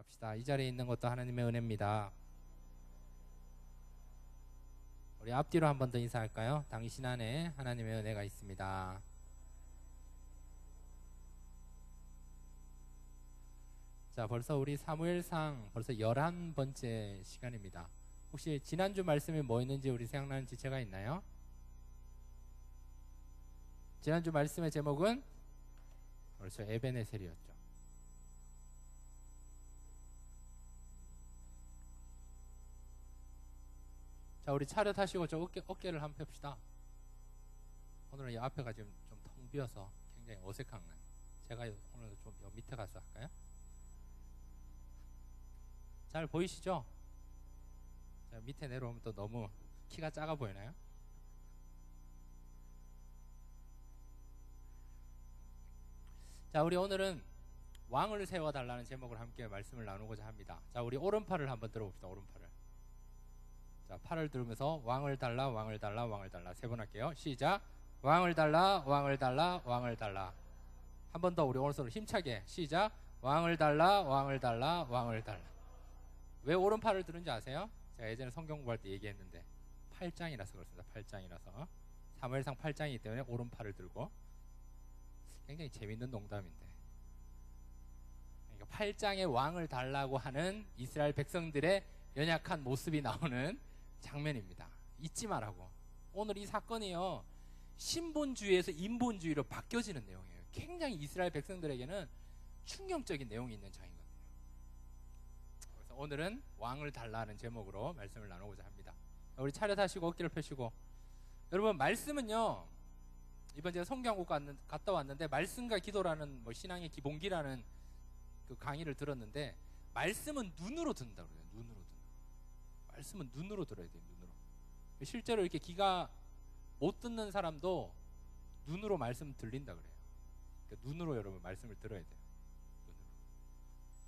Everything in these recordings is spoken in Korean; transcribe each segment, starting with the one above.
합시다. 이 자리에 있는 것도 하나님의 은혜입니다. 우리 앞뒤로 한 번 더 인사할까요? 당신 안에 하나님의 은혜가 있습니다. 자, 벌써 우리 사무엘상 벌써 11번째 시간입니다. 혹시 지난주 말씀이 뭐 있는지 우리 생각나는 지체가 있나요? 지난주 말씀의 제목은 그렇죠, 에베네셀이었죠. 자, 우리 차렷하시고 저 어깨를 한번 펴봅시다. 오늘은 이 앞에가 지금 좀 텅 비어서 굉장히 어색한 거예요. 제가 오늘 좀 밑에 가서 할까요? 잘 보이시죠? 자, 밑에 내려오면 또 너무 키가 작아 보이나요? 자, 우리 오늘은 왕을 세워달라는 제목으로 함께 말씀을 나누고자 합니다. 자, 우리 오른팔을 한번 들어봅시다. 오른팔을. 자, 팔을 들으면서 왕을 달라, 왕을 달라, 왕을 달라. 세 번 할게요. 시작. 왕을 달라, 왕을 달라, 왕을 달라. 한 번 더 우리 오른손을 힘차게. 시작. 왕을 달라, 왕을 달라, 왕을 달라. 왜 오른팔을 들은지 아세요? 제가 예전에 성경 공부할 때 얘기했는데 8장이라서 그렇습니다. 8장이라서. 사무엘상 8장이기 때문에 오른팔을 들고. 굉장히 재밌는 농담인데, 그러니까 8장의 왕을 달라고 하는 이스라엘 백성들의 연약한 모습이 나오는 장면입니다. 잊지 말라고. 오늘 이 사건이요, 신본주의에서 인본주의로 바뀌어지는 내용이에요. 굉장히 이스라엘 백성들에게는 충격적인 내용이 있는 장이거든요. 그래서 오늘은 왕을 달라는 제목으로 말씀을 나누고자 합니다. 우리 차렷하시고 어깨를 펴시고. 여러분, 말씀은요, 이번 제가 성경국 갔다 왔는데 말씀과 기도라는 신앙의 기본기라는 그 강의를 들었는데, 말씀은 눈으로 듣는다고 그래요. 눈으로 듣는. 말씀은 눈으로 들어야 돼요. 눈으로. 실제로 이렇게 귀가 못 듣는 사람도 눈으로 말씀 들린다 그래요. 그러니까 눈으로 여러분 말씀을 들어야 돼요. 눈으로.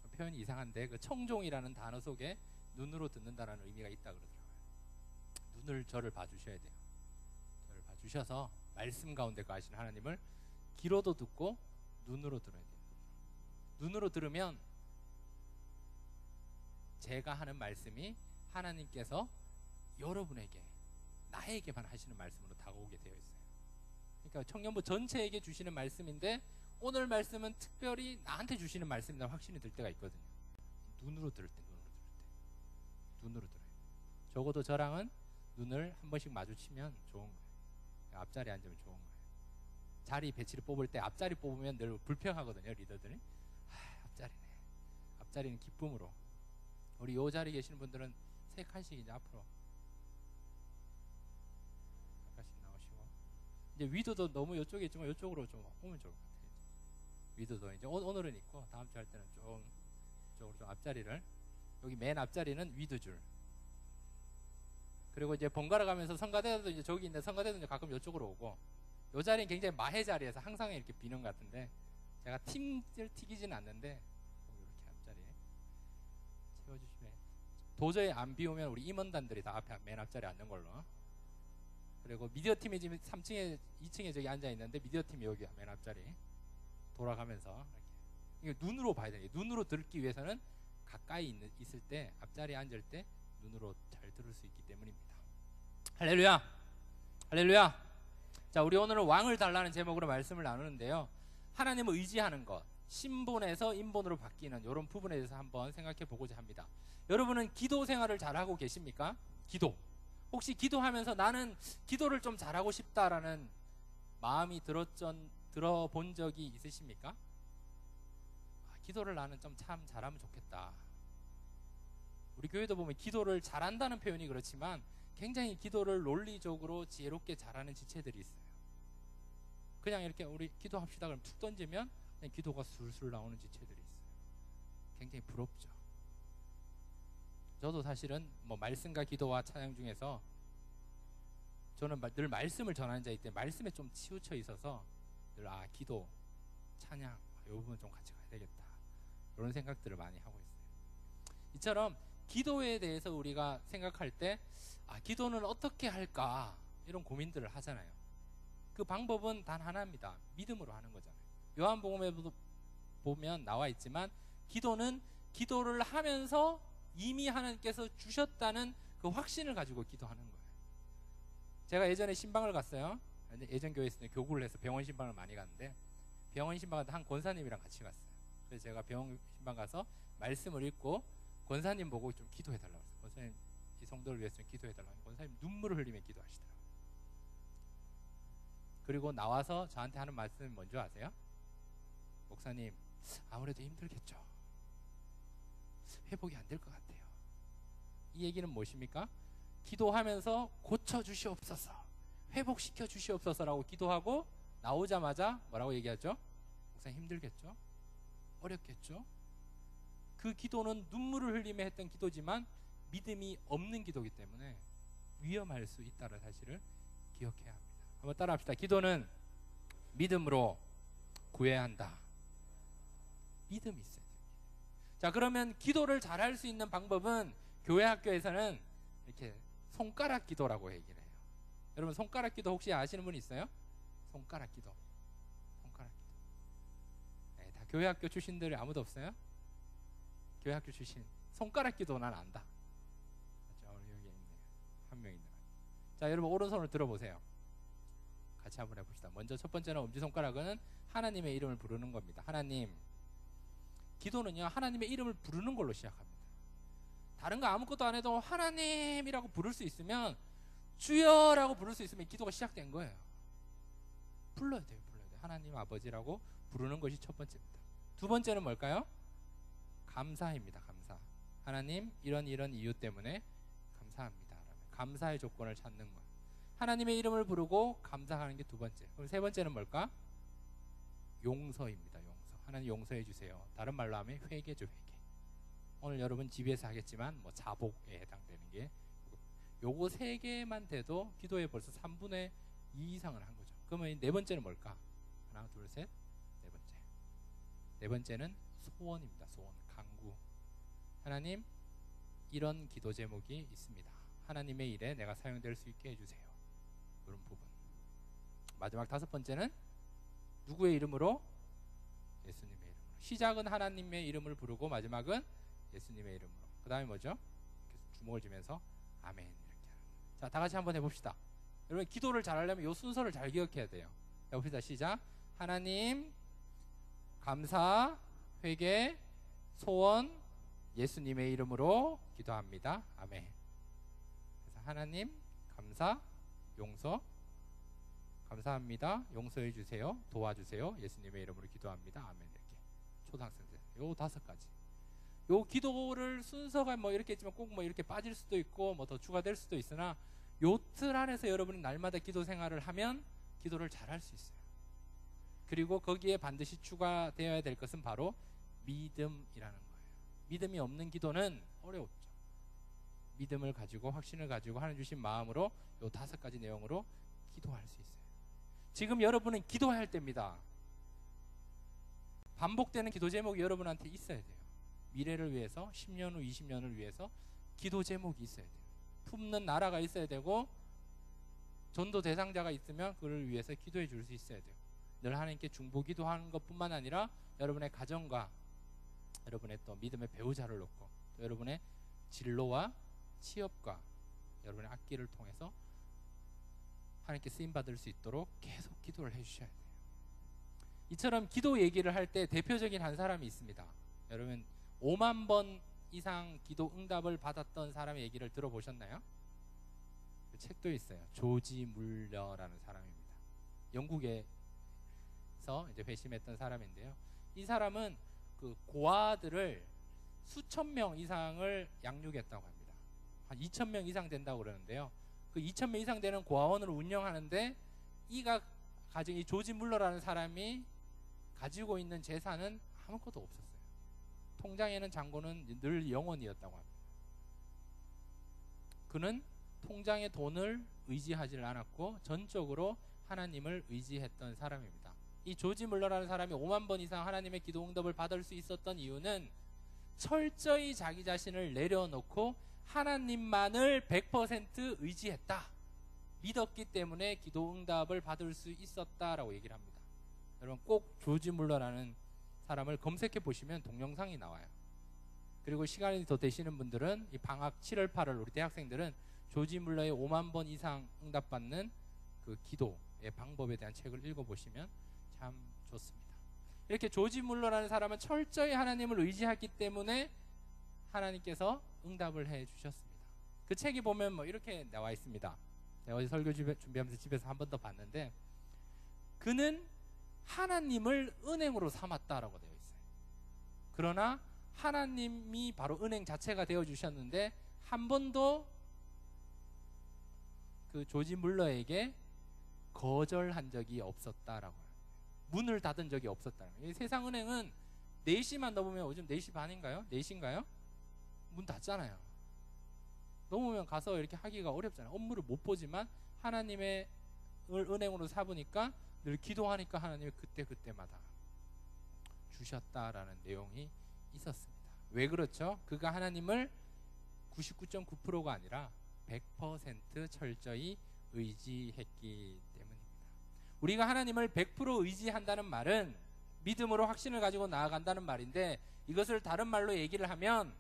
좀 표현이 이상한데 그 청종이라는 단어 속에 눈으로 듣는다라는 의미가 있다 그러더라고요. 눈을 저를 봐주셔야 돼요. 저를 봐주셔서 말씀 가운데 거하시는 하나님을 귀로도 듣고 눈으로 들어야 돼요. 눈으로 들으면 제가 하는 말씀이 하나님께서 여러분에게, 나에게만 하시는 말씀으로 다가오게 되어 있어요. 그러니까 청년부 전체에게 주시는 말씀인데 오늘 말씀은 특별히 나한테 주시는 말씀이다 확신이 들 때가 있거든요. 눈으로 들을 때. 눈으로 들어요. 적어도 저랑은 눈을 한 번씩 마주치면 좋은 거예요. 앞자리에 앉으면 좋은 거예요. 자리 배치를 뽑을 때 앞자리 뽑으면 늘 불평하거든요, 리더들이. 앞자리네. 앞자리는 기쁨으로. 우리 요 자리에 계시는 분들은 세 칸씩 이제 앞으로 가까이씩 나오시고, 이제 위도도 너무 이쪽에 있지만 이쪽으로 좀 오면 좋을 것 같아요. 위도도 이제 오늘은 있고 다음 주 할 때는 좀 이쪽으로 좀 앞자리를, 여기 맨 앞자리는 위도줄. 그리고 이제 번갈아 가면서 성가대도 이제 저기 있는데 성가대도 이제 가끔 이쪽으로 오고, 요 자리는 굉장히 마해 자리에서 항상 이렇게 비는 것 같은데 제가 팀을 튀기지는 않는데 이렇게 앞자리에 채워주시면, 도저히 안 비우면 우리 임원단들이 다 앞에 맨 앞자리에 앉는 걸로. 그리고 미디어 팀이 지금 3층에 2층에 저기 앉아 있는데 미디어 팀이 여기 맨 앞자리 돌아가면서 이렇게. 이거 눈으로 봐야 돼요. 눈으로 듣기 위해서는 가까이 있을 때, 앞자리에 앉을 때 눈으로 잘 들을 수 있기 때문입니다. 할렐루야, 할렐루야. 자, 우리 오늘은 왕을 달라는 제목으로 말씀을 나누는데요, 하나님을 의지하는 것, 신본에서 인본으로 바뀌는 이런 부분에 대해서 한번 생각해 보고자 합니다. 여러분은 기도 생활을 잘하고 계십니까? 기도. 혹시 기도하면서 나는 기도를 좀 잘하고 싶다라는 마음이 들어본 적이 있으십니까? 기도를 나는 좀 참 잘하면 좋겠다. 우리 교회도 보면 기도를 잘한다는 표현이 그렇지만 굉장히 기도를 논리적으로 지혜롭게 잘하는 지체들이 있어요. 그냥 이렇게 우리 기도합시다 그럼 툭 던지면 그냥 기도가 술술 나오는 지체들이 있어요. 굉장히 부럽죠. 저도 사실은 말씀과 기도와 찬양 중에서 저는 늘 말씀을 전하는 자이기 때문에 말씀에 좀 치우쳐 있어서 늘 기도, 찬양 이 부분 좀 같이 가야 되겠다, 이런 생각들을 많이 하고 있어요. 이처럼 기도에 대해서 우리가 생각할 때 기도는 어떻게 할까 이런 고민들을 하잖아요. 그 방법은 단 하나입니다. 믿음으로 하는 거잖아요. 요한복음에 보면 나와 있지만 기도는 기도를 하면서 이미 하나님께서 주셨다는 그 확신을 가지고 기도하는 거예요. 제가 예전에 신방을 갔어요. 예전 교회에서 교구를 해서 병원 신방을 많이 갔는데, 병원 신방 한 권사님이랑 같이 갔어요. 그래서 제가 병원 신방 가서 말씀을 읽고 권사님 보고 좀 기도해 달라고 했어요. 권사님, 이 성도를 위해서 좀 기도해 달라고 했어요. 권사님 눈물을 흘리며 기도하시더라고요. 그리고 나와서 저한테 하는 말씀이 뭔지 아세요? 목사님, 아무래도 힘들겠죠. 회복이 안 될 것 같아요. 이 얘기는 무엇입니까? 기도하면서 고쳐 주시옵소서, 회복시켜 주시옵소서라고 기도하고 나오자마자 뭐라고 얘기하죠? 목사님 힘들겠죠? 어렵겠죠? 그 기도는 눈물을 흘리며 했던 기도지만 믿음이 없는 기도이기 때문에 위험할 수 있다는 사실을 기억해야 합니다. 한번 따라합시다. 기도는 믿음으로 구해야 한다. 믿음이 있어야 돼요. 자, 그러면 기도를 잘할 수 있는 방법은 교회 학교에서는 이렇게 손가락 기도라고 얘기를 해요. 여러분, 손가락 기도 혹시 아시는 분 있어요? 손가락 기도. 손가락 기도. 네, 다 교회 학교 출신들이 아무도 없어요? 교회 학교 출신. 손가락 기도 난 안다. 자, 여기 있네요. 한 명 있네요. 자, 여러분 오른손을 들어보세요. 같이 한번 해봅시다. 먼저 첫 번째는 엄지손가락은 하나님의 이름을 부르는 겁니다. 하나님. 기도는요, 하나님의 이름을 부르는 걸로 시작합니다. 다른 거 아무것도 안 해도 하나님이라고 부를 수 있으면, 주여라고 부를 수 있으면 기도가 시작된 거예요. 불러야 돼요. 불러야 돼요. 하나님 아버지라고 부르는 것이 첫 번째입니다. 두 번째는 뭘까요? 감사입니다. 감사. 하나님, 이런 이유 때문에 감사합니다. 감사의 조건을 찾는 것. 하나님의 이름을 부르고 감사하는 게 두 번째. 그럼 세 번째는 뭘까? 용서입니다. 용서. 하나님 용서해 주세요. 다른 말로 하면 회개죠. 회개. 오늘 여러분 집에서 하겠지만 뭐 자복에 해당되는 게 요거 세 개만 돼도 기도에 벌써 3분의 2 이상을 한 거죠. 그러면 네 번째는 뭘까? 하나, 둘, 셋. 네 번째. 네 번째는 소원입니다. 소원, 간구. 하나님, 이런 기도 제목이 있습니다. 하나님의 일에 내가 사용될 수 있게 해주세요. 그런 부분. 마지막 다섯 번째는 누구의 이름으로? 예수님의 이름으로. 시작은 하나님의 이름을 부르고 마지막은 예수님의 이름으로. 그 다음에 뭐죠? 주목을 주면서 아멘 이렇게 하는 거예요. 자, 다 같이 한번 해봅시다. 여러분, 기도를 잘하려면 이 순서를 잘 기억해야 돼요. 해봅시다. 시작. 하나님, 감사, 회개, 소원, 예수님의 이름으로 기도합니다. 아멘. 그래서 하나님, 감사, 용서, 감사합니다, 용서해 주세요, 도와주세요, 예수님의 이름으로 기도합니다. 아멘. 이렇게 초등학생들 요 5가지. 요 기도를 순서가 뭐 이렇게 있지만 꼭 뭐 이렇게 빠질 수도 있고 뭐 더 추가될 수도 있으나 요 틀 안에서 여러분이 날마다 기도 생활을 하면 기도를 잘할 수 있어요. 그리고 거기에 반드시 추가되어야 될 것은 바로 믿음이라는 거예요. 믿음이 없는 기도는 어렵죠. 믿음을 가지고 확신을 가지고 하나님 주신 마음으로 요 5가지 내용으로 기도할 수 있어요. 지금 여러분은 기도해야 할 때입니다. 반복되는 기도 제목이 여러분한테 있어야 돼요. 미래를 위해서, 10년 후, 20년을 위해서 기도 제목이 있어야 돼요. 품는 나라가 있어야 되고 전도 대상자가 있으면 그를 위해서 기도해 줄 수 있어야 돼요. 늘 하나님께 중보 기도하는 것뿐만 아니라 여러분의 가정과 여러분의 또 믿음의 배우자를 놓고 또 여러분의 진로와 취업과 여러분의 악기를 통해서 하나님께 쓰임받을 수 있도록 계속 기도를 해주셔야 돼요. 이처럼 기도 얘기를 할 때 대표적인 한 사람이 있습니다. 여러분 5만 번 이상 기도 응답을 받았던 사람의 얘기를 들어보셨나요? 그 책도 있어요. 조지 물러라는 사람입니다. 영국에서 이제 회심했던 사람인데요. 이 사람은 그 고아들을 수천 명 이상을 양육했다고 합니다. 한 2,000명 이상 된다고 그러는데요. 그 2,000명 이상 되는 고아원을 운영하는데 이가 가진 이 조지 물러라는 사람이 가지고 있는 재산은 아무것도 없었어요. 통장에는 잔고는 늘 0원이었다고 합니다. 그는 통장의 돈을 의지하지를 않았고 전적으로 하나님을 의지했던 사람입니다. 이 조지 물러라는 사람이 5만 번 이상 하나님의 기도 응답을 받을 수 있었던 이유는 철저히 자기 자신을 내려놓고 하나님만을 100% 의지했다, 믿었기 때문에 기도 응답을 받을 수 있었다라고 얘기를 합니다. 여러분 꼭 조지 물러라는 사람을 검색해 보시면 동영상이 나와요. 그리고 시간이 더 되시는 분들은 이 방학 7월 8월 우리 대학생들은 조지 물러의 5만 번 이상 응답받는 그 기도의 방법에 대한 책을 읽어보시면 참 좋습니다. 이렇게 조지 물러라는 사람은 철저히 하나님을 의지했기 때문에 하나님께서 응답을 해 주셨습니다. 그 책이 보면 뭐 이렇게 나와 있습니다. 제가 어제 설교 준비하면서 집에서 한 번 더 봤는데, 그는 하나님을 은행으로 삼았다라고 되어 있어요. 그러나 하나님이 바로 은행 자체가 되어 주셨는데 한 번도 그 조지 물러에게 거절한 적이 없었다라고 해요. 문을 닫은 적이 없었다는 거예요. 세상 은행은 4시만 넘으면, 요즘 4시 반인가요? 4시인가요? 문 닫잖아요. 넘으면 가서 이렇게 하기가 어렵잖아요. 업무를 못 보지만 하나님의 은행으로 삼으니까 늘 기도하니까 하나님이 그때마다 주셨다라는 내용이 있었습니다. 왜 그렇죠? 그가 하나님을 99.9%가 아니라 100% 철저히 의지했기 때문입니다. 우리가 하나님을 100% 의지한다는 말은 믿음으로 확신을 가지고 나아간다는 말인데, 이것을 다른 말로 얘기를 하면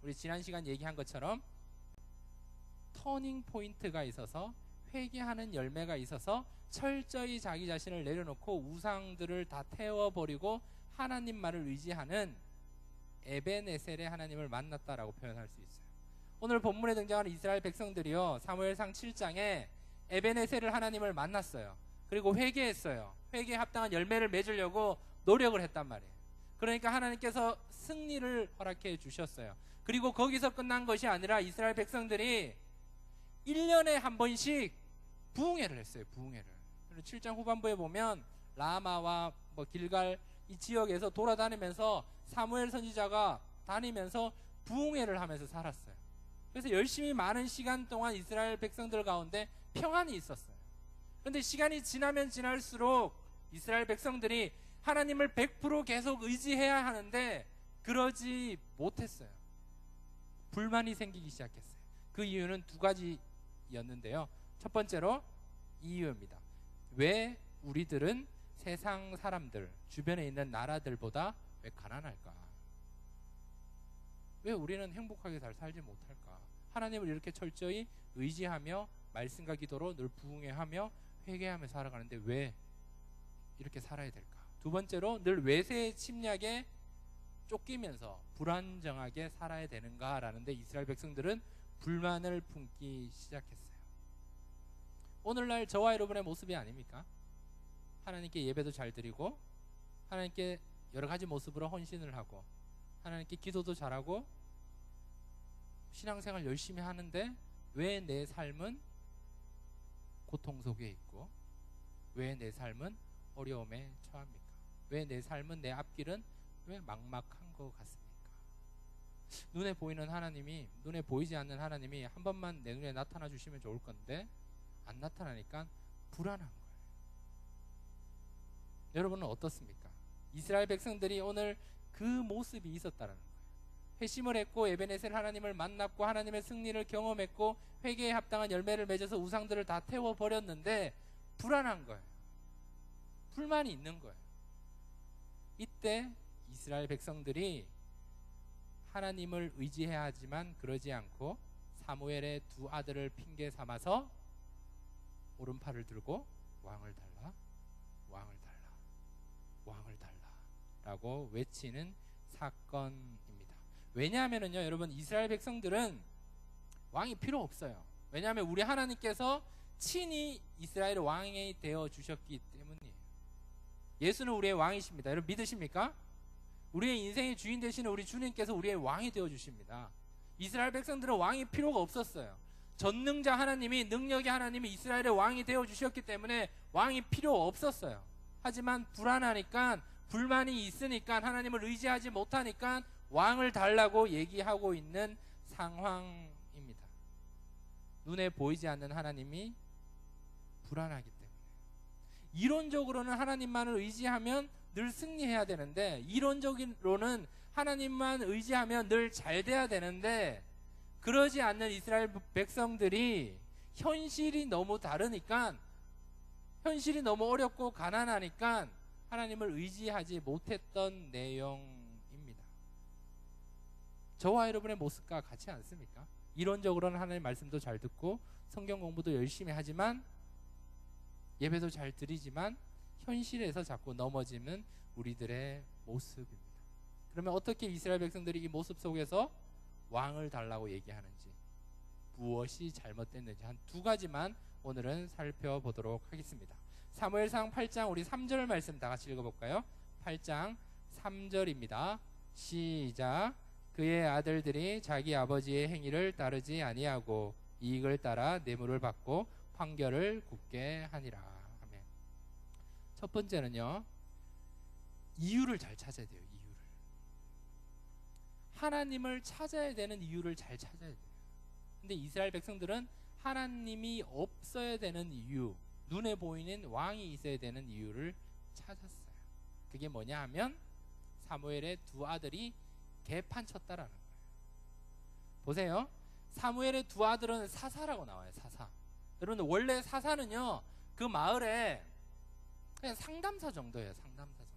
우리 지난 시간 얘기한 것처럼 터닝 포인트가 있어서, 회개하는 열매가 있어서 철저히 자기 자신을 내려놓고 우상들을 다 태워버리고 하나님 말을 의지하는 에벤에셀의 하나님을 만났다라고 표현할 수 있어요. 오늘 본문에 등장하는 이스라엘 백성들이요, 사무엘상 7장에 에벤에셀을 하나님을 만났어요. 그리고 회개했어요. 회개에 합당한 열매를 맺으려고 노력을 했단 말이에요. 그러니까 하나님께서 승리를 허락해 주셨어요. 그리고 거기서 끝난 것이 아니라 이스라엘 백성들이 1년에 한 번씩 부흥회를 했어요. 부흥회를. 7장 후반부에 보면 라마와 뭐 길갈 이 지역에서 돌아다니면서 사무엘 선지자가 다니면서 부흥회를 하면서 살았어요. 그래서 열심히 많은 시간 동안 이스라엘 백성들 가운데 평안이 있었어요. 그런데 시간이 지나면 지날수록 이스라엘 백성들이 하나님을 100% 계속 의지해야 하는데 그러지 못했어요. 불만이 생기기 시작했어요. 그 이유는 2가지였는데요. 첫 번째로 이유입니다. 왜 우리들은 세상 사람들, 주변에 있는 나라들보다 왜 가난할까? 왜 우리는 행복하게 잘 살지 못할까? 하나님을 이렇게 철저히 의지하며 말씀과 기도로 늘 부응해하며 회개하며 살아가는데 왜 이렇게 살아야 될까? 두 번째로 늘 외세의 침략에 쫓기면서 불안정하게 살아야 되는가라는데 이스라엘 백성들은 불만을 품기 시작했어요. 오늘날 저와 여러분의 모습이 아닙니까? 하나님께 예배도 잘 드리고 하나님께 여러 가지 모습으로 헌신을 하고 하나님께 기도도 잘하고 신앙생활 열심히 하는데 왜 내 삶은 고통 속에 있고 왜 내 삶은 어려움에 처합니까? 왜 내 삶은, 내 앞길은 왜 막막한 것 같습니까? 눈에 보이는 하나님이, 눈에 보이지 않는 하나님이 한 번만 내 눈에 나타나 주시면 좋을 건데 안 나타나니까 불안한 거예요. 여러분은 어떻습니까? 이스라엘 백성들이 오늘 그 모습이 있었다는 거예요. 회심을 했고 에벤에셀 하나님을 만났고 하나님의 승리를 경험했고 회개에 합당한 열매를 맺어서 우상들을 다 태워버렸는데 불안한 거예요. 불만이 있는 거예요. 이때 이스라엘 백성들이 하나님을 의지해야 하지만 그러지 않고 사무엘의 2 아들을 핑계 삼아서 오른팔을 들고 왕을 달라, 왕을 달라, 왕을 달라 라고 외치는 사건입니다. 왜냐하면요 여러분, 이스라엘 백성들은 왕이 필요 없어요. 왜냐하면 우리 하나님께서 친히 이스라엘의 왕이 되어 주셨기 때문이에요. 예수는 우리의 왕이십니다. 여러분 믿으십니까? 우리의 인생의 주인 되시는 우리 주님께서 우리의 왕이 되어 주십니다. 이스라엘 백성들은 왕이 필요가 없었어요. 전능자 하나님이, 능력의 하나님이 이스라엘의 왕이 되어 주셨기 때문에 왕이 필요 없었어요. 하지만 불안하니까, 불만이 있으니까, 하나님을 의지하지 못하니까 왕을 달라고 얘기하고 있는 상황입니다. 눈에 보이지 않는 하나님이 불안하기 때문에. 이론적으로는 하나님만을 의지하면 늘 승리해야 되는데, 이론적으로는 하나님만 의지하면 늘 잘 돼야 되는데, 그러지 않는 이스라엘 백성들이 현실이 너무 다르니까, 현실이 너무 어렵고 가난하니까 하나님을 의지하지 못했던 내용입니다. 저와 여러분의 모습과 같지 않습니까? 이론적으로는 하나님의 말씀도 잘 듣고 성경 공부도 열심히 하지만 예배도 잘 드리지만 현실에서 자꾸 넘어지는 우리들의 모습입니다. 그러면 어떻게 이스라엘 백성들이 이 모습 속에서 왕을 달라고 얘기하는지, 무엇이 잘못됐는지 한 두 가지만 오늘은 살펴보도록 하겠습니다. 사무엘상 8장 우리 3절 말씀 다 같이 읽어볼까요? 8장 3절입니다. 시작. 그의 아들들이 자기 아버지의 행위를 따르지 아니하고 이익을 따라 뇌물을 받고 판결을 굽게 하니라. 아멘. 첫 번째는요, 이유를 잘 찾아야 돼요. 이유를. 하나님을 찾아야 되는 이유를 잘 찾아야 돼요. 근데 이스라엘 백성들은 하나님이 없어야 되는 이유, 눈에 보이는 왕이 있어야 되는 이유를 찾았어요. 그게 뭐냐 하면 사무엘의 두 아들이 개판 쳤다라는 거예요. 보세요. 사무엘의 두 아들은 사사라고 나와요. 사사. 여러분, 원래 사사는요, 그 마을에 그냥 상담사 정도예요. 상담사 정도.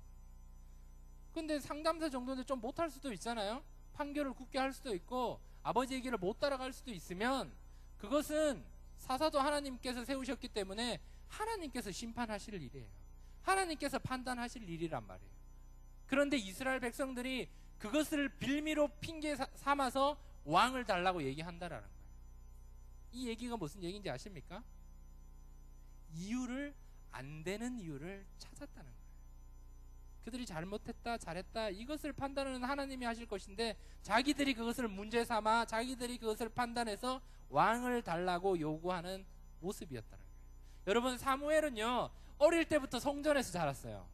근데 상담사 정도인데 좀 못할 수도 있잖아요. 판결을 굳게 할 수도 있고 아버지 얘기를 못 따라갈 수도 있으면 그것은 사사도 하나님께서 세우셨기 때문에 하나님께서 심판하실 일이에요. 하나님께서 판단하실 일이란 말이에요. 그런데 이스라엘 백성들이 그것을 빌미로 핑계 삼아서 왕을 달라고 얘기한다라는 거예요. 이 얘기가 무슨 얘기인지 아십니까? 이유를, 안 되는 이유를 찾았다는 거예요. 그들이 잘못했다 잘했다 이것을 판단하는 하나님이 하실 것인데 자기들이 그것을 문제 삼아 자기들이 그것을 판단해서 왕을 달라고 요구하는 모습이었다는 거예요. 여러분, 사무엘은요 어릴 때부터 성전에서 자랐어요.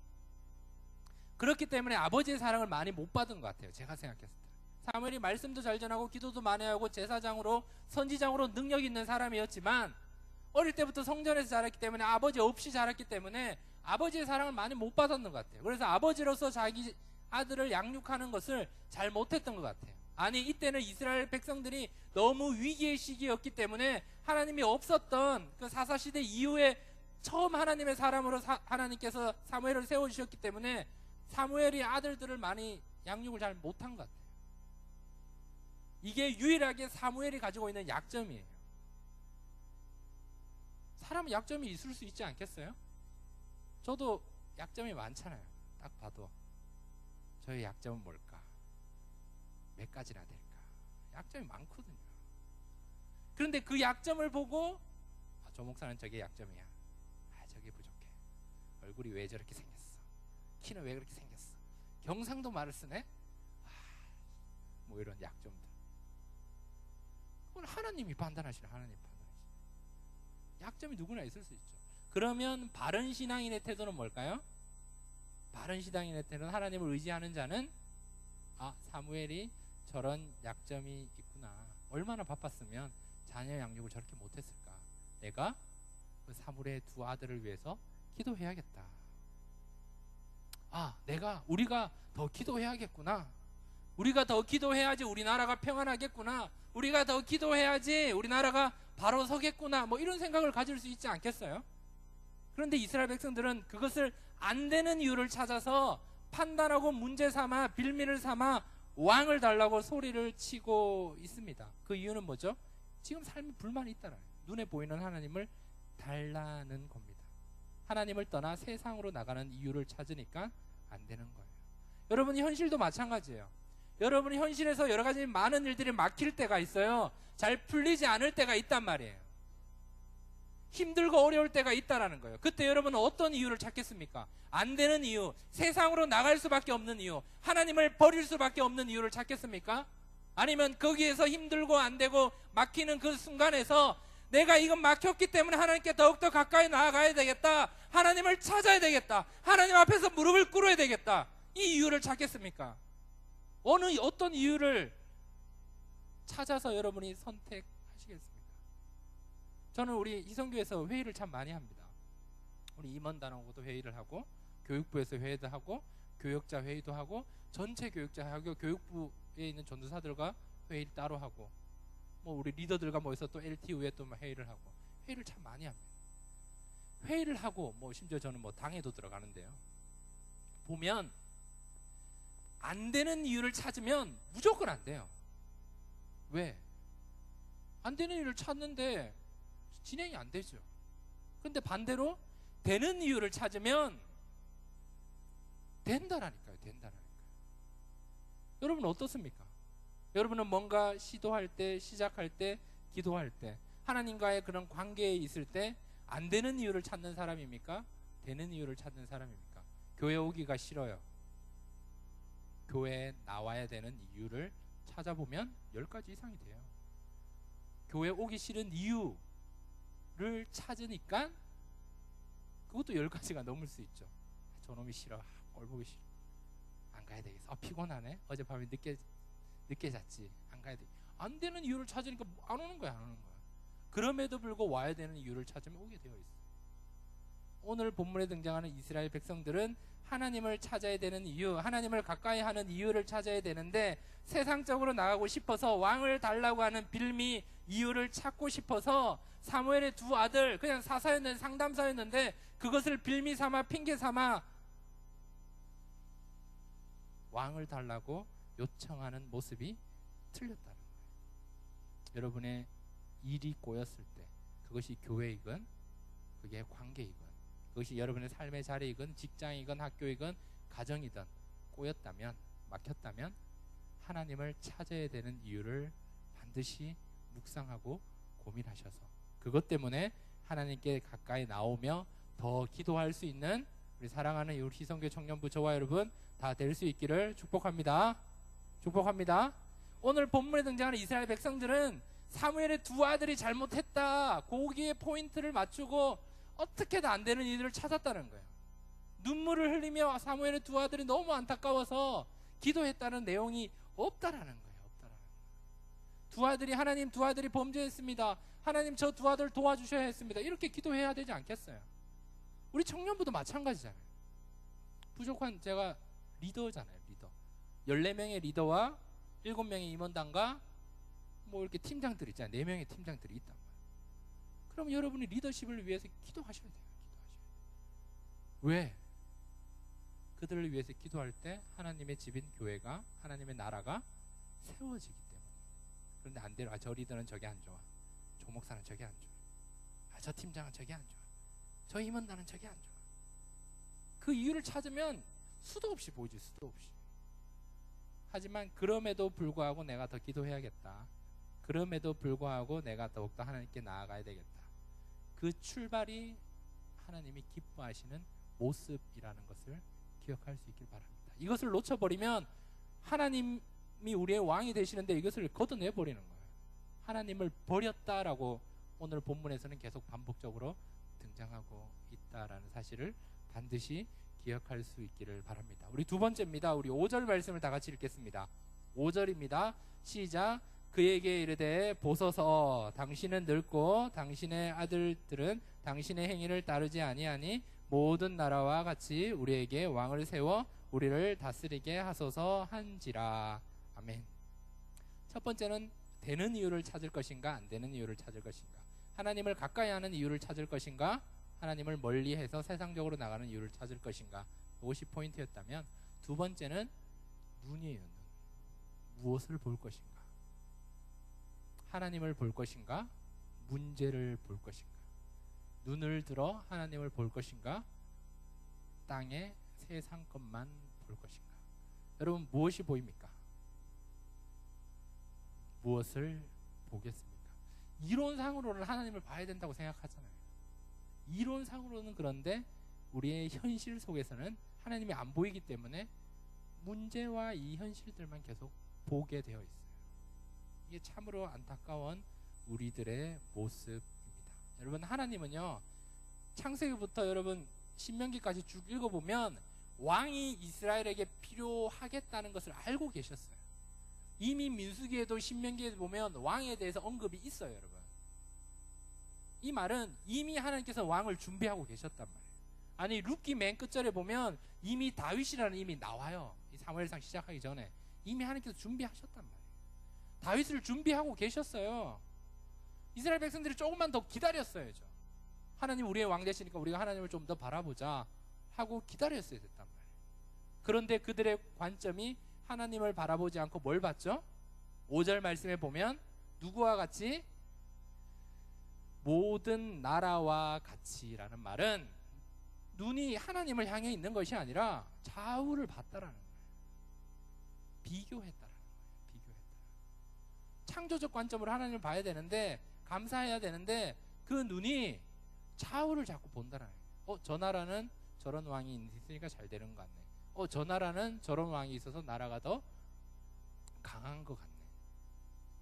그렇기 때문에 아버지의 사랑을 많이 못 받은 것 같아요. 제가 생각했을 때 사무엘이 말씀도 잘 전하고 기도도 많이 하고 제사장으로 선지장으로 능력 있는 사람이었지만 어릴 때부터 성전에서 자랐기 때문에 아버지 없이 자랐기 때문에 아버지의 사랑을 많이 못 받았는 것 같아요. 그래서 아버지로서 자기 아들을 양육하는 것을 잘 못했던 것 같아요. 아니, 이때는 이스라엘 백성들이 너무 위기의 시기였기 때문에 하나님이 없었던 그 사사시대 이후에 처음 하나님의 사람으로 하나님께서 사무엘을 세워주셨기 때문에 사무엘이 아들들을 많이 양육을 잘 못한 것 같아요. 이게 유일하게 사무엘이 가지고 있는 약점이에요. 사람은 약점이 있을 수 있지 않겠어요? 저도 약점이 많잖아요. 딱 봐도 저의 약점은 뭘까? 몇 가지나 될까? 약점이 많거든요. 그런데 그 약점을 보고 저 목사는 저게 약점이야. 저게 부족해. 얼굴이 왜 저렇게 생겼어? 키는 왜 그렇게 생겼어? 경상도 말을 쓰네? 뭐 이런 약점들. 그건 하나님이 판단하시는, 하나님 판단하시는. 약점이 누구나 있을 수 있죠. 그러면 바른 신앙인의 태도는 뭘까요? 바른 신앙인의 태도는 하나님을 의지하는 자는 사무엘이 저런 약점이 있구나. 얼마나 바빴으면 자녀 양육을 저렇게 못했을까. 내가 그 사무엘의 두 아들을 위해서 기도해야겠다. 우리가 더 기도해야겠구나. 우리가 더 기도해야지 우리나라가 평안하겠구나. 우리가 더 기도해야지 우리나라가 바로 서겠구나. 뭐 이런 생각을 가질 수 있지 않겠어요? 그런데 이스라엘 백성들은 그것을 안 되는 이유를 찾아서 판단하고 문제 삼아 빌미를 삼아 왕을 달라고 소리를 치고 있습니다. 그 이유는 뭐죠? 지금 삶에 불만이 있다는, 눈에 보이는 하나님을 달라는 겁니다. 하나님을 떠나 세상으로 나가는 이유를 찾으니까 안 되는 거예요. 여러분, 현실도 마찬가지예요. 여러분, 현실에서 여러 가지 많은 일들이 막힐 때가 있어요. 잘 풀리지 않을 때가 있단 말이에요. 힘들고 어려울 때가 있다라는 거예요. 그때 여러분은 어떤 이유를 찾겠습니까? 안 되는 이유, 세상으로 나갈 수밖에 없는 이유, 하나님을 버릴 수밖에 없는 이유를 찾겠습니까? 아니면 거기에서 힘들고 안 되고 막히는 그 순간에서 내가 이건 막혔기 때문에 하나님께 더욱더 가까이 나아가야 되겠다, 하나님을 찾아야 되겠다, 하나님 앞에서 무릎을 꿇어야 되겠다, 이 이유를 찾겠습니까? 어떤 이유를 찾아서 여러분이 선택하시겠습니까? 저는 우리 희성교회에서 회의를 참 많이 합니다. 우리 임원단하고도 회의를 하고, 교육부에서 회의도 하고, 교역자 회의도 하고, 전체 교육자하고 교육부에 있는 전도사들과 회의를 따로 하고, 뭐 우리 리더들과 모여서 또 LTU에 또 회의를 하고, 회의를 참 많이 합니다. 회의를 하고, 뭐 심지어 저는 뭐 당에도 들어가는데요. 보면 안 되는 이유를 찾으면 무조건 안 돼요. 왜? 안 되는 이유를 찾는데 진행이 안 되죠. 그런데 반대로 되는 이유를 찾으면 된다라니까요. 된다라니까요. 여러분 어떻습니까? 여러분은 뭔가 시도할 때, 시작할 때, 기도할 때, 하나님과의 그런 관계에 있을 때 안 되는 이유를 찾는 사람입니까? 되는 이유를 찾는 사람입니까? 교회 오기가 싫어요. 교회에 나와야 되는 이유를 찾아보면 10가지 이상이 돼요. 교회 오기 싫은 이유를 찾으니까 그것도 10가지가 넘을 수 있죠. 저놈이 싫어. 꼴 보기 싫어. 안 가야 되겠어. 피곤하네. 어젯밤에 늦게 잤지. 안 가야 돼. 안 되는 이유를 찾으니까 안 오는 거야. 안 오는 거야. 그럼에도 불구하고 와야 되는 이유를 찾으면 오게 되어 있어. 오늘 본문에 등장하는 이스라엘 백성들은 하나님을 찾아야 되는 이유, 하나님을 가까이 하는 이유를 찾아야 되는데 세상적으로 나가고 싶어서 왕을 달라고 하는 빌미 이유를 찾고 싶어서 사무엘의 두 아들, 그냥 사사였는데, 상담사였는데 그것을 빌미 삼아 핑계 삼아 왕을 달라고 요청하는 모습이 틀렸다는 거예요. 여러분의 일이 꼬였을 때, 그것이 교회이건 그게 관계이건 그것이 여러분의 삶의 자리이건 직장이건 학교이건 가정이든 꼬였다면, 막혔다면 하나님을 찾아야 되는 이유를 반드시 묵상하고 고민하셔서 그것 때문에 하나님께 가까이 나오며 더 기도할 수 있는 우리 사랑하는 우리 희성교 청년부 저와 여러분 다 될 수 있기를 축복합니다. 축복합니다. 오늘 본문에 등장하는 이스라엘 백성들은 사무엘의 두 아들이 잘못했다, 거기에 포인트를 맞추고 어떻게든 안 되는 이들을 찾았다는 거예요. 눈물을 흘리며 사무엘의 두 아들이 너무 안타까워서 기도했다는 내용이 없다라는 거예요. 없다라는 거예요. 두 아들이, 하나님 두 아들이 범죄했습니다. 하나님 저 두 아들 도와주셔야 했습니다. 이렇게 기도해야 되지 않겠어요? 우리 청년부도 마찬가지잖아요. 부족한, 제가 리더잖아요. 리더 14명의 리더와 7명의 임원단과 뭐 이렇게 팀장들 있잖아요. 4명의 팀장들이 있단 말이에요. 그럼 여러분이 리더십을 위해서 기도하셔야 돼요. 왜? 그들을 위해서 기도할 때 하나님의 집인 교회가, 하나님의 나라가 세워지기 때문에. 그런데 안 돼요. 저 리더는 저게 안 좋아, 조 목사는 저게 안 좋아, 저 팀장은 저게 안 좋아, 저 임원단은 저게 안 좋아. 그 이유를 찾으면 수도 없이 보이지, 수도 없이. 하지만 그럼에도 불구하고 내가 더 기도해야겠다, 그럼에도 불구하고 내가 더욱더 하나님께 나아가야 되겠다, 그 출발이 하나님이 기뻐하시는 모습이라는 것을 기억할 수 있길 바랍니다. 이것을 놓쳐버리면 하나님이 우리의 왕이 되시는데 이것을 걷어내버리는 거예요. 하나님을 버렸다라고 오늘 본문에서는 계속 반복적으로 등장하고 있다라는 사실을 반드시 기억할 수 있기를 바랍니다. 우리 두 번째입니다. 우리 5절 말씀을 다 같이 읽겠습니다. 5절입니다. 시작. 그에게 이르되 보소서, 당신은 늙고 당신의 아들들은 당신의 행위를 따르지 아니하니 모든 나라와 같이 우리에게 왕을 세워 우리를 다스리게 하소서 한지라. 아멘. 첫 번째는 되는 이유를 찾을 것인가, 안 되는 이유를 찾을 것인가, 하나님을 가까이 하는 이유를 찾을 것인가, 하나님을 멀리해서 세상적으로 나가는 이유를 찾을 것인가, 그것이 포인트였다면, 두 번째는 눈이에요. 눈. 무엇을 볼 것인가, 하나님을 볼 것인가, 문제를 볼 것인가. 눈을 들어 하나님을 볼 것인가, 땅의 세상 것만 볼 것인가. 여러분 무엇이 보입니까? 무엇을 보겠습니까? 이론상으로는 하나님을 봐야 된다고 생각하잖아요. 이론상으로는. 그런데 우리의 현실 속에서는 하나님이 안 보이기 때문에 문제와 이 현실들만 계속 보게 되어 있어요. 이게 참으로 안타까운 우리들의 모습입니다. 여러분, 하나님은요, 창세기부터 여러분 신명기까지 쭉 읽어보면 왕이 이스라엘에게 필요하겠다는 것을 알고 계셨어요. 이미 민수기에도 신명기에도 보면 왕에 대해서 언급이 있어요. 여러분, 이 말은 이미 하나님께서 왕을 준비하고 계셨단 말이에요. 아니, 룻기 맨 끝절에 보면 이미 다윗이라는 이름이 나와요. 이 사무엘상 시작하기 전에 이미 하나님께서 준비하셨단 말이에요. 다윗을 준비하고 계셨어요. 이스라엘 백성들이 조금만 더 기다렸어야죠. 하나님 우리의 왕 되시니까 우리가 하나님을 좀 더 바라보자 하고 기다렸어야 됐단 말이에요. 그런데 그들의 관점이 하나님을 바라보지 않고 뭘 봤죠? 5절 말씀에 보면 누구와 같이? 모든 나라와 같이라는 말은 눈이 하나님을 향해 있는 것이 아니라 좌우를 봤다라는 거예요. 비교했다라는 거예요. 비교했다. 창조적 관점으로 하나님을 봐야 되는데, 감사해야 되는데 그 눈이 좌우를 자꾸 본다라는 거예요. 저 나라는 저런 왕이 있으니까 잘 되는 것 같네. 저 나라는 저런 왕이 있어서 나라가 더 강한 것 같네.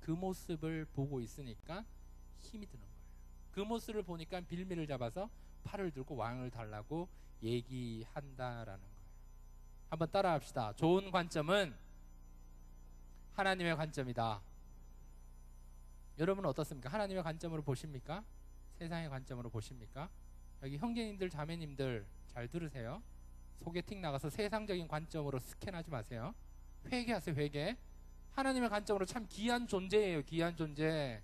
그 모습을 보고 있으니까 힘이 드는 거예요. 그 모습을 보니까 빌미를 잡아서 팔을 들고 왕을 달라고 얘기한다라는 거예요. 한번 따라 합시다. 좋은 관점은 하나님의 관점이다. 여러분은 어떻습니까? 하나님의 관점으로 보십니까? 세상의 관점으로 보십니까? 여기 형제님들 자매님들 잘 들으세요. 소개팅 나가서 세상적인 관점으로 스캔하지 마세요. 회개하세요. 회개. 하나님의 관점으로 참 귀한 존재예요. 귀한 존재.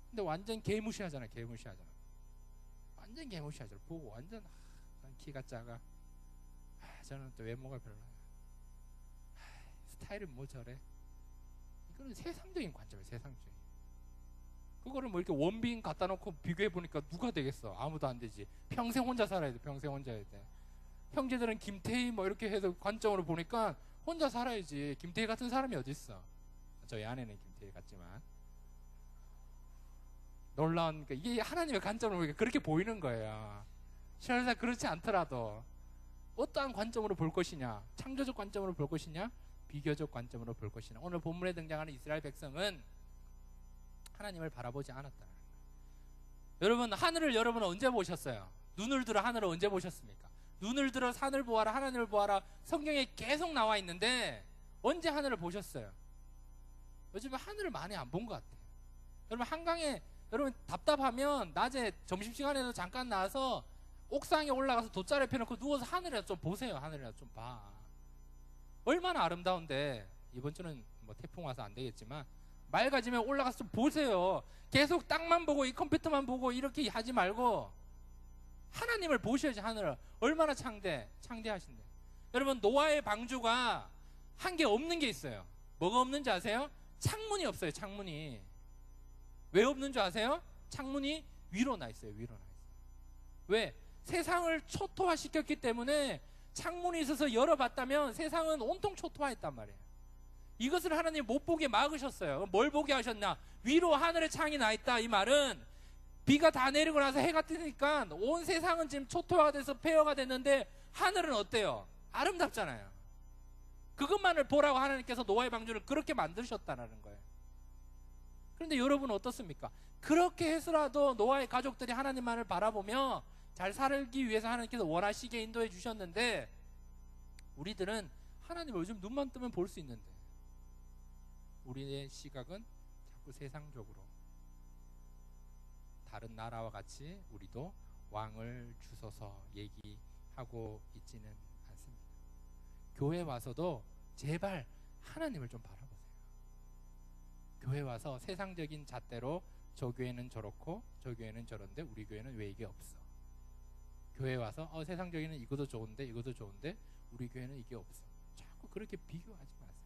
근데 완전 개무시하잖아요. 개무시하잖아. 완전 개무시하잖아. 보고 완전 키가 작아. 저는 또 외모가 별로야. 스타일은 뭐 저래. 이거는 세상적인 관점이에요. 세상적인. 그거를 뭐 이렇게 원빈 갖다 놓고 비교해 보니까 누가 되겠어? 아무도 안 되지. 평생 혼자 살아야 돼. 평생 혼자 해야 돼. 형제들은 김태희 뭐 이렇게 해서 관점으로 보니까 혼자 살아야지. 김태희 같은 사람이 어디 있어? 저희 아내는 김태희 같지만 놀라운 게 이게 하나님의 관점으로 보니까 그렇게 보이는 거예요. 실제로 그렇지 않더라도 어떠한 관점으로 볼 것이냐? 창조적 관점으로 볼 것이냐? 비교적 관점으로 볼 것이냐? 오늘 본문에 등장하는 이스라엘 백성은 하나님을 바라보지 않았다. 여러분, 하늘을 여러분은 언제 보셨어요? 눈을 들어 하늘을 언제 보셨습니까? 눈을 들어 산을 보아라, 하나님을 보아라. 성경에 계속 나와 있는데 언제 하늘을 보셨어요? 요즘에 하늘을 많이 안 본 것 같아요. 여러분, 한강에 여러분 답답하면 낮에 점심시간에도 잠깐 나와서 옥상에 올라가서 돗자리 펴놓고 누워서 하늘이라도 좀 보세요. 하늘이라도 좀 봐. 얼마나 아름다운데. 이번 주는 뭐 태풍 와서 안 되겠지만 맑아지면 올라가서 좀 보세요. 계속 땅만 보고 이 컴퓨터만 보고 이렇게 하지 말고 하나님을 보셔야지. 하늘을 얼마나 창대하신데. 여러분, 노아의 방주가 한 게 없는 게 있어요. 뭐가 없는지 아세요? 창문이 없어요. 창문이. 왜 없는 줄 아세요? 창문이 위로 나 있어요. 위로 나 있어요. 왜? 세상을 초토화시켰기 때문에 창문이 있어서 열어봤다면 세상은 온통 초토화했단 말이에요. 이것을 하나님 못 보게 막으셨어요. 뭘 보게 하셨나? 위로 하늘에 창이 나 있다. 이 말은 비가 다 내리고 나서 해가 뜨니까 온 세상은 지금 초토화가 돼서 폐허가 됐는데 하늘은 어때요? 아름답잖아요. 그것만을 보라고 하나님께서 노아의 방주를 그렇게 만드셨다는 거예요. 그런데 여러분은 어떻습니까? 그렇게 해서라도 노아의 가족들이 하나님만을 바라보며 잘 살기 위해서 하나님께서 원하시게 인도해 주셨는데, 우리들은 하나님을 요즘 눈만 뜨면 볼 수 있는데 우리의 시각은 자꾸 세상적으로, 다른 나라와 같이 우리도 왕을 주소서 얘기하고 있지는 않습니다. 교회 와서도 제발 하나님을 좀 바라보세요. 교회 와서 세상적인 잣대로 저 교회는 저렇고 저 교회는 저런데 우리 교회는 왜 이게 없어? 교회 와서 세상적인 이것도 좋은데 이것도 좋은데 우리 교회는 이게 없어. 자꾸 그렇게 비교하지 마세요.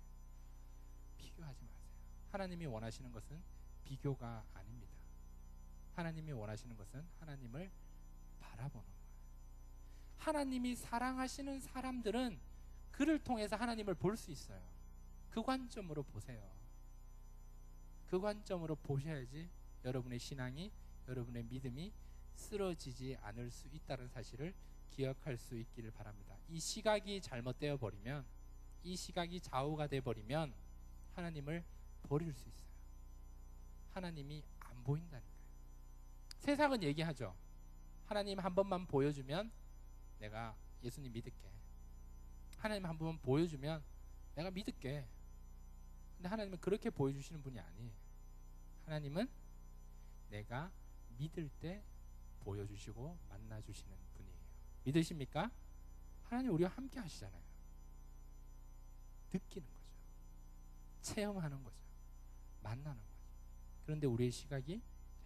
비교하지 마세요. 하나님이 원하시는 것은 비교가 아닙니다. 하나님이 원하시는 것은 하나님을 바라보는 거예요. 하나님이 사랑하시는 사람들은 그를 통해서 하나님을 볼 수 있어요. 그 관점으로 보세요. 그 관점으로 보셔야지 여러분의 신앙이, 여러분의 믿음이 쓰러지지 않을 수 있다는 사실을 기억할 수 있기를 바랍니다. 이 시각이 잘못되어 버리면, 이 시각이 좌우가 돼 버리면 하나님을 버릴 수 있어요. 하나님이 안 보인다니까요. 세상은 얘기하죠. 하나님 한 번만 보여주면 내가 예수님 믿을게. 하나님 한 번만 보여주면 내가 믿을게. 근데 하나님은 그렇게 보여주시는 분이 아니에요. 하나님은 내가 믿을 때 보여주시고 만나주시는 분이에요. 믿으십니까? 하나님 우리와 함께 하시잖아요. 느끼는 거죠. 체험하는 거죠. 만나는 거죠. 그런데 우리의 시각이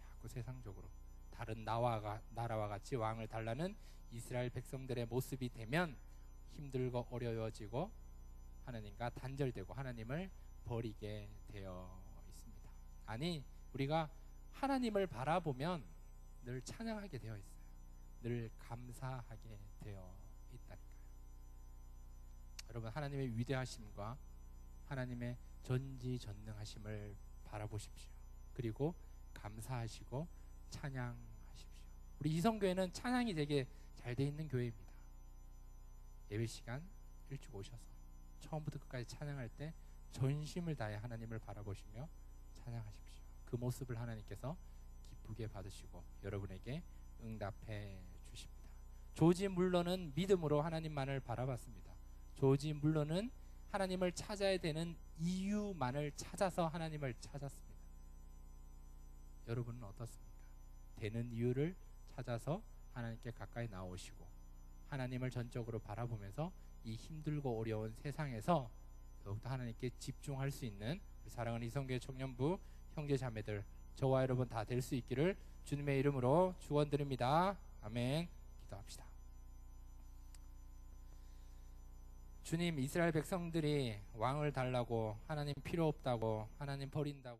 자꾸 세상적으로 다른 나라와 같이 왕을 달라는 이스라엘 백성들의 모습이 되면 힘들고 어려워지고 하나님과 단절되고 하나님을 버리게 되어 있습니다. 아니, 우리가 하나님을 바라보면 늘 찬양하게 되어 있어요. 늘 감사하게 되어 있다니까요. 여러분, 하나님의 위대하심과 하나님의 전지전능하심을 바라보십시오. 그리고 감사하시고 찬양하십시오. 우리 이성교회는 찬양이 되게 잘 돼 있는 교회입니다. 예배 시간 일찍 오셔서 처음부터 끝까지 찬양할 때 전심을 다해 하나님을 바라보시며 찬양하십시오. 그 모습을 하나님께서 기쁘게 받으시고 여러분에게 응답해 주십니다. 조지 물러는 믿음으로 하나님만을 바라봤습니다. 조지 물러는 하나님을 찾아야 되는 이유만을 찾아서 하나님을 찾았습니다. 여러분은 어떻습니까? 되는 이유를 찾아서 하나님께 가까이 나오시고 하나님을 전적으로 바라보면서 이 힘들고 어려운 세상에서 더욱더 하나님께 집중할 수 있는 우리 사랑하는 이성교회 청년부 형제 자매들, 저와 여러분 다 될 수 있기를 주님의 이름으로 축원드립니다. 아멘. 기도합시다. 주님, 이스라엘 백성들이 왕을 달라고, 하나님 필요 없다고, 하나님 버린다고